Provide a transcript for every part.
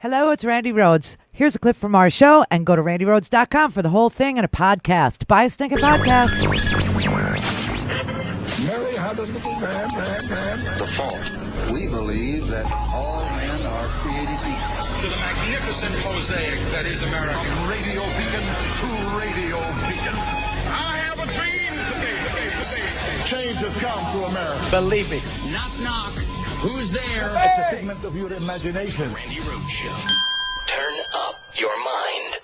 Hello, it's Randi Rhodes. Here's a clip from our show, and go to randyrhodes.com for the whole thing and a podcast. Buy a stinking podcast. Mary had a little man. The fault. We believe that all men are created equal. To the magnificent mosaic that is America. From radio beacon to radio beacon. I have a dream today. Change has come to America. Believe me. Knock, knock. Who's there? It's a figment of your imagination. Randi Rhodes Show. Turn up your mind.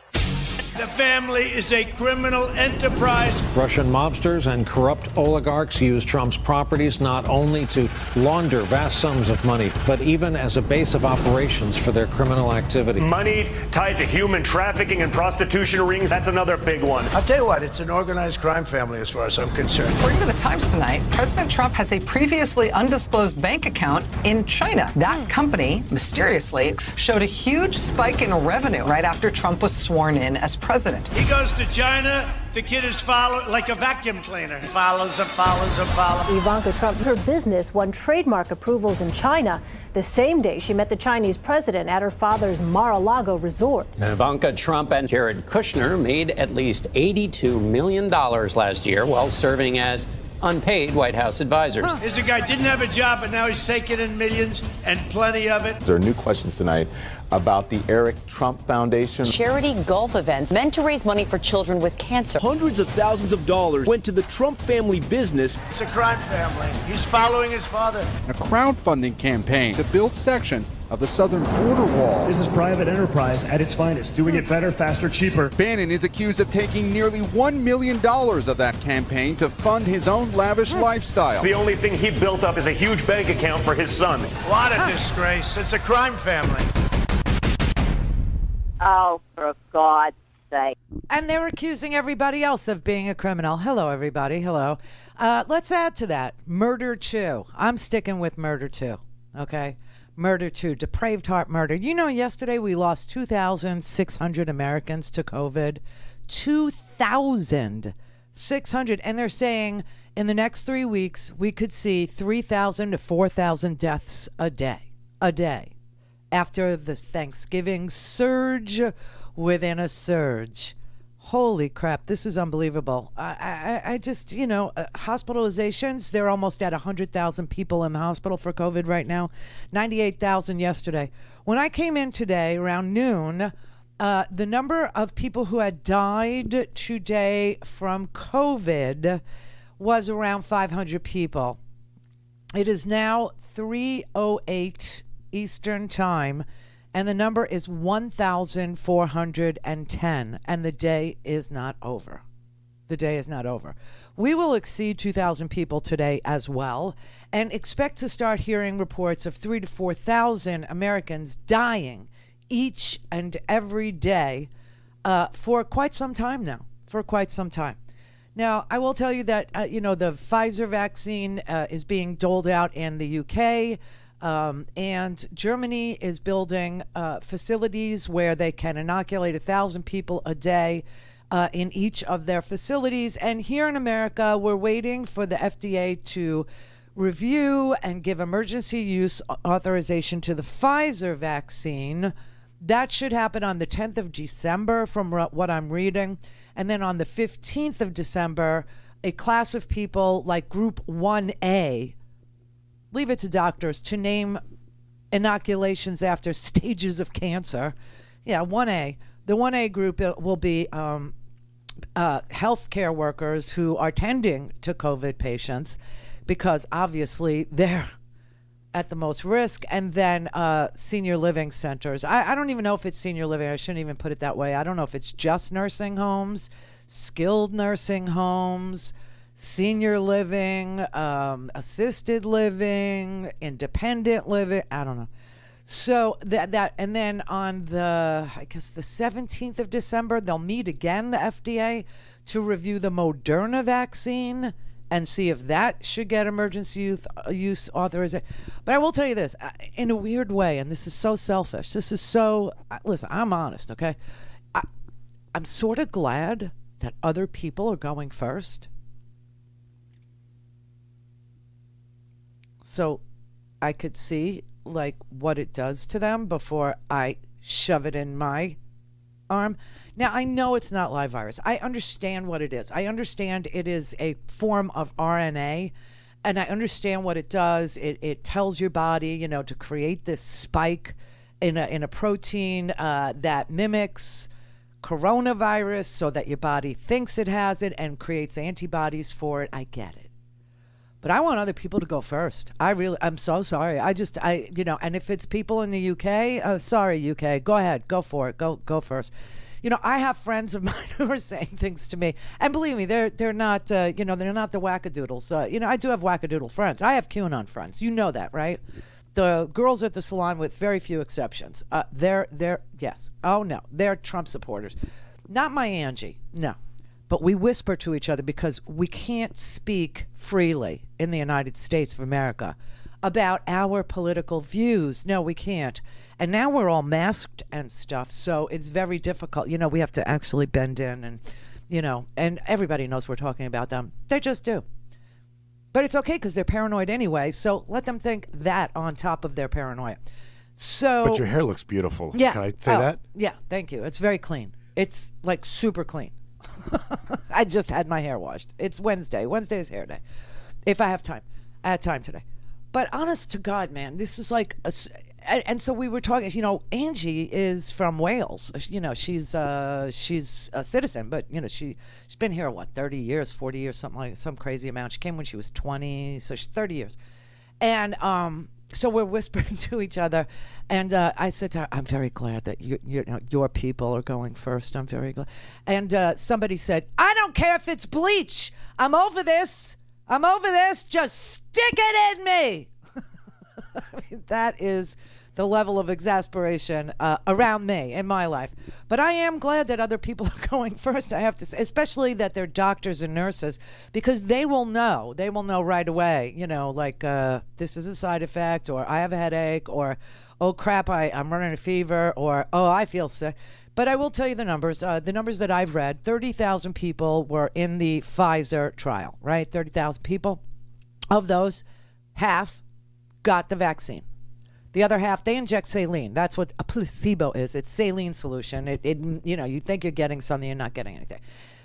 The family is a criminal enterprise. Russian mobsters and corrupt oligarchs use Trump's properties not only to launder vast sums of money, but even as a base of operations for their criminal activity. Money tied to human trafficking and prostitution rings, that's another big one. I'll tell you what, it's an organized crime family as far as I'm concerned. According to the Times tonight, President Trump has a previously undisclosed bank account in China. That company, mysteriously, showed a huge spike in revenue right after Trump was sworn in as president. He goes to China, the kid is followed like a vacuum cleaner. Follows and follows and follows. Ivanka Trump, her business won trademark approvals in China the same day she met the Chinese president at her father's Mar-a-Lago resort. And Ivanka Trump and Jared Kushner made at least $82 million last year while serving as unpaid White House advisors. Here's a guy didn't have a job, but now he's taking in millions and plenty of it. There are new questions tonight about the Eric Trump Foundation. Charity golf events meant to raise money for children with cancer. Hundreds of thousands of dollars went to the Trump family business. It's a crime family. He's following his father. A crowdfunding campaign to build sections of the southern border wall. This is private enterprise at its finest, doing it better, faster, cheaper. Bannon is accused of taking nearly $1 million of that campaign to fund his own lavish lifestyle. The only thing he built up is a huge bank account for his son. What a disgrace. It's a crime family. Oh, for God's sake. And they're accusing everybody else of being a criminal. Hello, everybody. Hello. Let's add to that. Murder 2. I'm sticking with Murder 2. Okay? Murder 2. Depraved heart murder. You know, yesterday we lost 2,600 Americans to COVID. 2,600. And they're saying in the next 3 weeks, we could see 3,000 to 4,000 deaths a day. A day. After the Thanksgiving surge within a surge. Holy crap, this is unbelievable. I just, hospitalizations, they're almost at 100,000 people in the hospital for COVID right now. 98,000 yesterday. When I came in today around noon, the number of people who had died today from COVID was around 500 people. It is now 3:08 Eastern Time, and the number is 1,410, and the day is not over. The day is not over. We will exceed 2,000 people today as well, and expect to start hearing reports of 3,000 to 4,000 Americans dying each and every day for quite some time now. For quite some time. Now, I will tell you that, the Pfizer vaccine is being doled out in the UK. And Germany is building facilities where they can inoculate 1,000 people a day in each of their facilities. And here in America, we're waiting for the FDA to review and give emergency use authorization to the Pfizer vaccine. That should happen on the 10th of December from what I'm reading. And then on the 15th of December, a class of people like Group 1A, leave it to doctors to name inoculations after stages of cancer. Yeah, 1A. The 1A group will be healthcare workers who are tending to COVID patients because obviously they're at the most risk. And then senior living centers. I don't even know if it's senior living. I shouldn't even put it that way. I don't know if it's just nursing homes, skilled nursing homes, senior living, assisted living, independent living. I don't know. So that and then on the 17th of December, they'll meet again, the FDA, to review the Moderna vaccine and see if that should get emergency use authorization. But I will tell you this, in a weird way, and this is so selfish. This is so, listen, I'm honest, okay? I'm sort of glad that other people are going first. So I could see like what it does to them before I shove it in my arm. Now, I know it's not live virus. I understand what it is. I understand it is a form of RNA, and I understand what it does. It tells your body, to create this spike in a protein that mimics coronavirus so that your body thinks it has it and creates antibodies for it. I get it. But I want other people to go first. I'm so sorry. And if it's people in the UK, sorry, UK, go ahead, go for it, go first. I have friends of mine who are saying things to me, and believe me, they're not, they're not the wackadoodles. I do have wackadoodle friends. I have QAnon friends. You know that, right? The girls at the salon, with very few exceptions, they're yes. Oh no, they're Trump supporters. Not my Angie, no. But we whisper to each other because we can't speak freely in the United States of America about our political views. No, we can't. And now we're all masked and stuff, so it's very difficult. We have to actually bend in and, and everybody knows we're talking about them. They just do. But it's okay because they're paranoid anyway, so let them think that on top of their paranoia. So, but your hair looks beautiful. Yeah. Can I say that? Yeah, thank you. It's very clean. It's like super clean. I just had my hair washed. It's Wednesday. Wednesday is hair day. If I have time. I had time today. But honest to God, man, this is like, and so we were talking, Angie is from Wales. She's a citizen, but, she's been here, 30 years, 40 years, some crazy amount. She came when she was 20, so she's 30 years. And so we're whispering to each other, and I said to her, I'm very glad that your people are going first. I'm very glad. And somebody said, I don't care if it's bleach. I'm over this. Just stick it in me. I mean, that is the level of exasperation around me in my life. But I am glad that other people are going first, I have to say, especially that they're doctors and nurses, because they will know right away, this is a side effect, or I have a headache, or, oh crap, I'm running a fever, or, oh, I feel sick. But I will tell you the numbers. The numbers that I've read, 30,000 people were in the Pfizer trial, right? 30,000 people. Of those, half got the vaccine. The other half, they inject saline. That's what a placebo is. It's saline solution. You think you're getting something, you're not getting anything.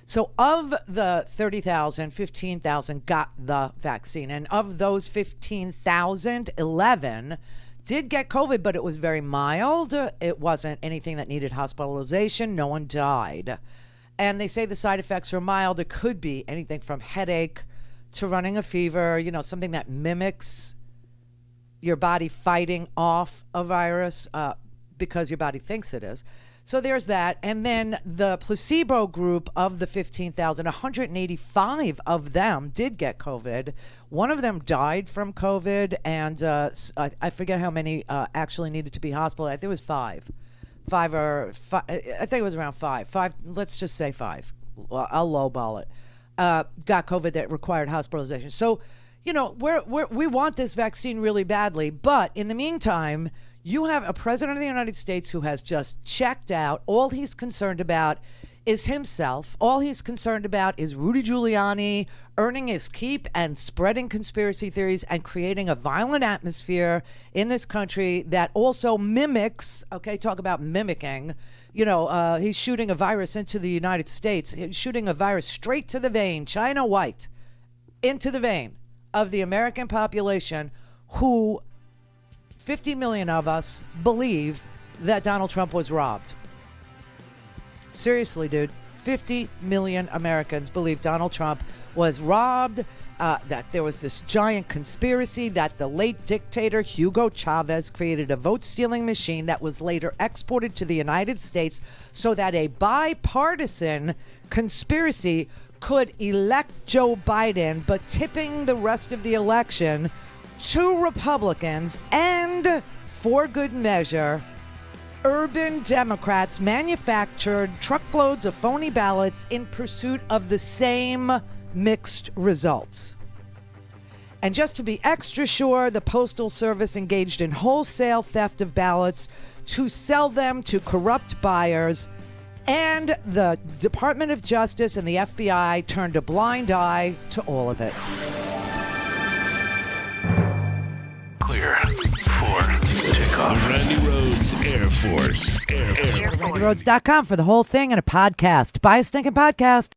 So of the 30,000, 15,000 got the vaccine. And of those 15,000, 11 did get COVID, but it was very mild. It wasn't anything that needed hospitalization. No one died. And they say the side effects are mild. It could be anything from headache to running a fever, something that mimics your body fighting off a virus because your body thinks it is. So there's that. And then the placebo group of the 15,000, 185 of them did get COVID. One of them died from COVID, and I forget how many actually needed to be hospitalized. I think it was five. I think it was around five. Let's just say five. Well, I'll lowball it. Got COVID that required hospitalization. So, we want this vaccine really badly, but in the meantime, you have a president of the United States who has just checked out. All he's concerned about is himself. All he's concerned about is Rudy Giuliani earning his keep and spreading conspiracy theories and creating a violent atmosphere in this country that also mimics, talk about mimicking, he's shooting a virus into the United States. He's shooting a virus straight to the vein, China white, into the vein of the American population, who 50 million of us believe that Donald Trump was robbed. Seriously, dude. 50 million Americans believe Donald Trump was robbed, that there was this giant conspiracy, that the late dictator Hugo Chavez created a vote-stealing machine that was later exported to the United States so that a bipartisan conspiracy could elect Joe Biden, but tipping the rest of the election to Republicans, and for good measure, urban Democrats manufactured truckloads of phony ballots in pursuit of the same mixed results. And just to be extra sure, the Postal Service engaged in wholesale theft of ballots to sell them to corrupt buyers, and the Department of Justice and the FBI turned a blind eye to all of it. Clear for takeoff. The Randi Rhodes Air Force. RandiRhodes.com for the whole thing and a podcast. Buy a stinking podcast.